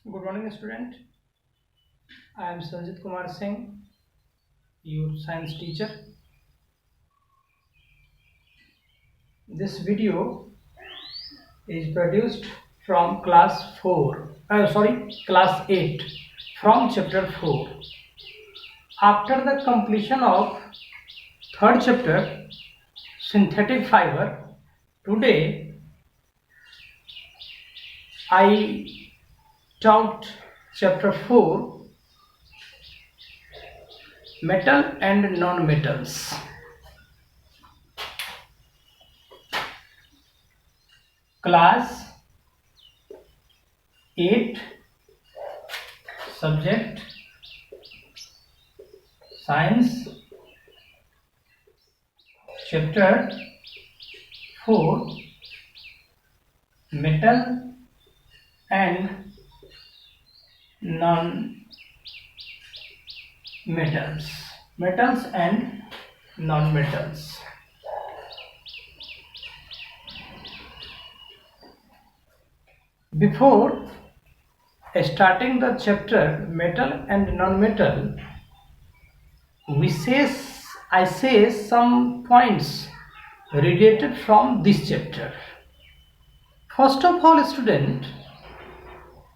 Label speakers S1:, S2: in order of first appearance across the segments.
S1: Good morning, student. I am Sanjit Kumar Singh, your science teacher. This video is produced from class 8, from chapter 4. After the completion of third chapter, synthetic fiber, today I taught chapter 4, metal and non-metals. Class 8, subject science, chapter 4, metal and non-metals, metals and non-metals. Before starting the chapter metal and non-metal, I say some points related from this chapter. First of all, student,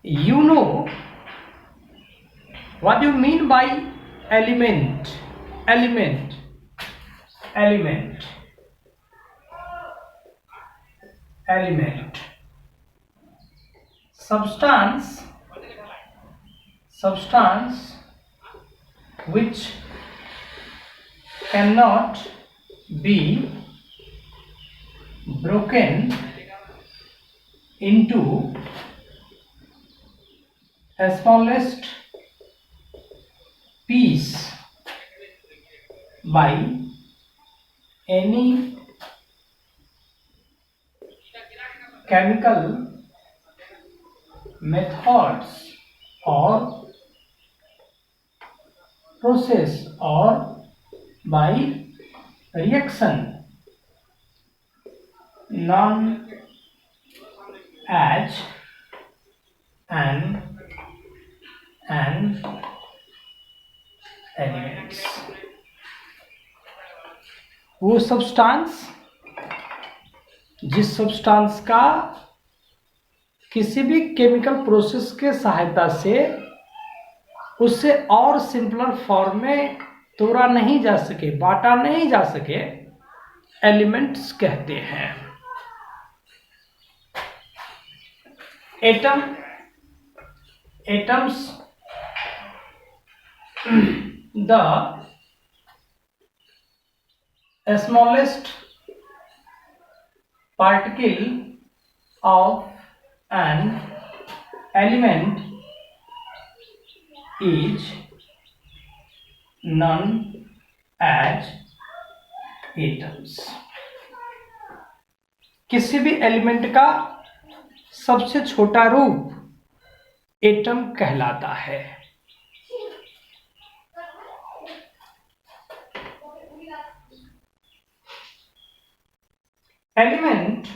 S1: you know what you mean by element. Substance which cannot be broken into smallest piece by any chemical methods or process or by reaction, non-H and elements. वो substance जिस substance का किसी भी chemical process के सहायता से उससे और सिंपलर फॉर्म में तोड़ा नहीं जा सके, बांटा नहीं जा सके, एलिमेंट्स कहते हैं. Atoms, the smallest particle of an element is known as atoms. किसी भी एलिमेंट का सबसे छोटा रूप एटम कहलाता है. Element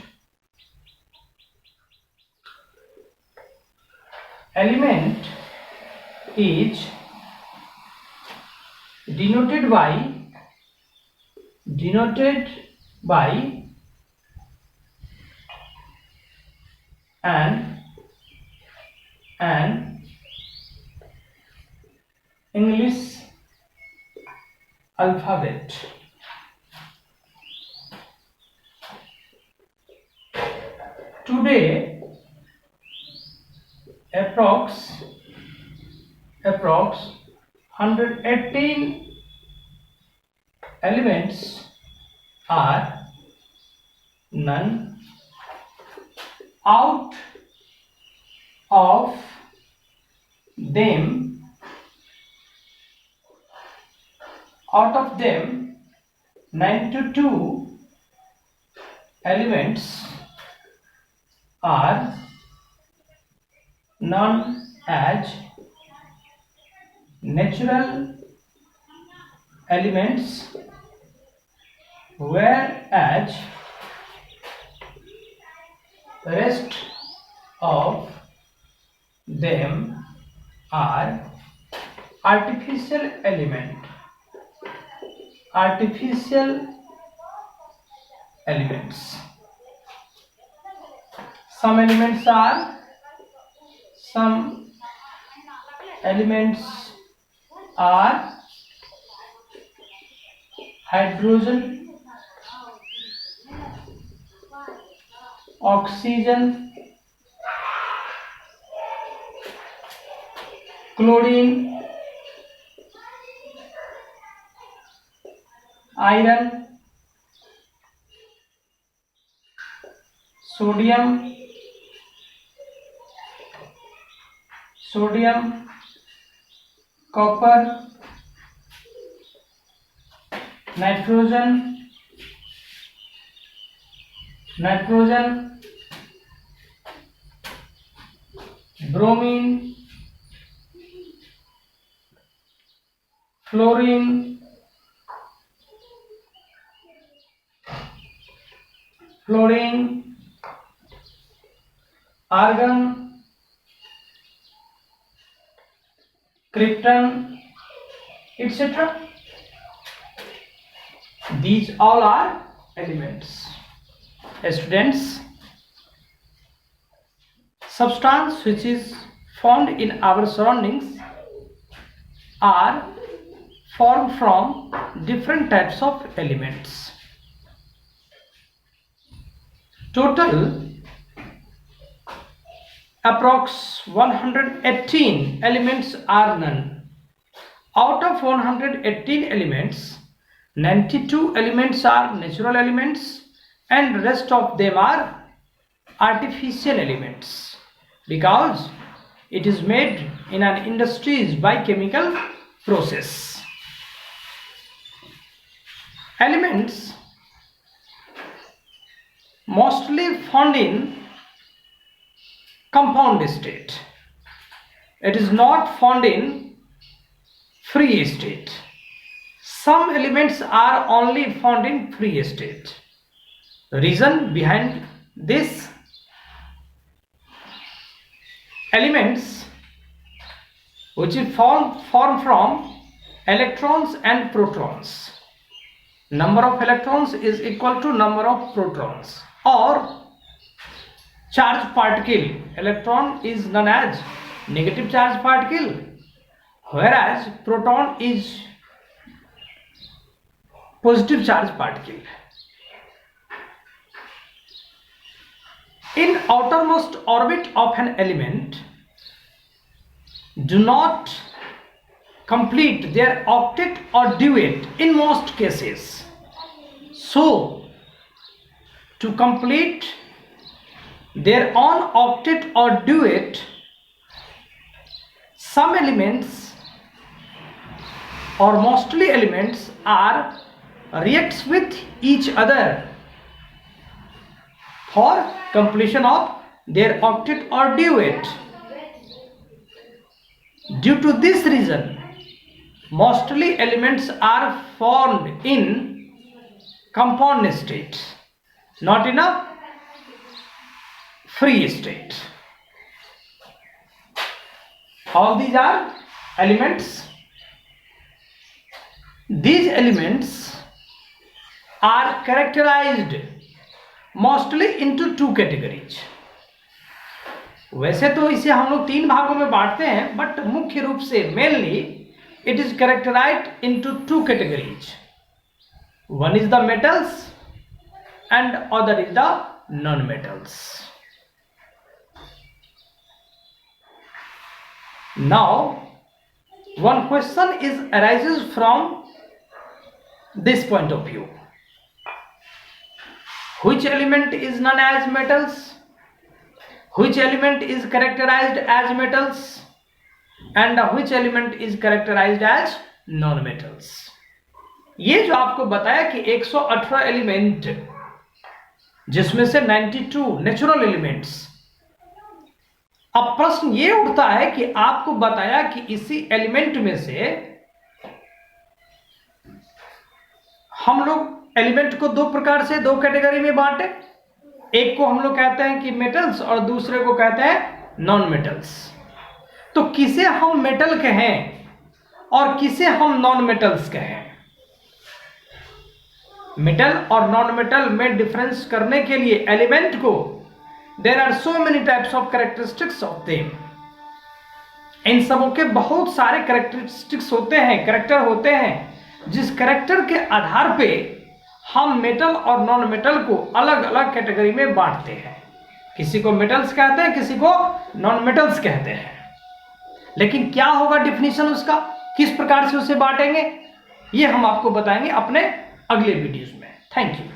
S1: is denoted by an English alphabet. Today, approx 118 elements are known. Out of them 92 elements are known as natural elements, whereas rest of them are artificial elements. Some elements are hydrogen, oxygen, chlorine, iron, sodium, copper, nitrogen, bromine, fluorine, argon, krypton, etc. These all are elements. Students, substance which is found in our surroundings are formed from different types of elements. Total approx 118 elements are known. Out of 118 elements, 92 elements are natural elements and rest of them are artificial elements, because it is made in an industries by chemical process. Elements mostly found in compound state. It is not found in free state. Some elements are only found in free state. The reason behind this: elements which is formed from electrons and protons. Number of electrons is equal to number of protons, or charge particle. Electron is known as negative charge particle, whereas proton is positive charge particle. In outermost orbit of an element do not complete their octet or duet in most cases. So, to complete their own octet or duet, some elements or mostly elements are reacts with each other for completion of their octet or duet. Due to this reason, mostly elements are formed in compound state, not in a free state. All these are elements. These elements are characterized mostly into two categories. वैसे तो इसे हम लोग तीन भागों में बांटते हैं, बट मुख्य रूप से mainly it is characterized into two categories. One is the metals and other is the non-metals. Now, one question arises from this point of view. Which element is known as metals? Which element is characterized as metals? And which element is characterized as non-metals? ये जो आपको बताया कि 118 element, जिसमें से 92 natural elements. अब प्रश्न ये उठता है कि आपको बताया कि इसी एलिमेंट में से हम लोग एलिमेंट को दो प्रकार से, दो कैटेगरी में बांटे। एक को हम लोग कहते हैं कि मेटल्स और दूसरे को कहते हैं नॉन मेटल्स। तो किसे हम मेटल कहें और किसे हम नॉन मेटल्स कहें? मेटल और नॉन मेटल में डिफरेंस करने के लिए एलिमेंट को there are so many types of characteristics of them, इन सबों के बहुत सारे कैरेक्टरिस्टिक्स होते हैं, कैरेक्टर होते हैं, जिस कैरेक्टर के आधार पे हम मेटल और नॉन मेटल को अलग अलग कैटेगरी में बांटते हैं। किसी को मेटल्स कहते हैं, किसी को नॉन मेटल्स कहते हैं। लेकिन क्या होगा डिफिनीशन उसका, किस प्रकार से उसे बांटेंगे, ये हम आपको बताएंगे अपने अगले वीडियोस में। Thank you.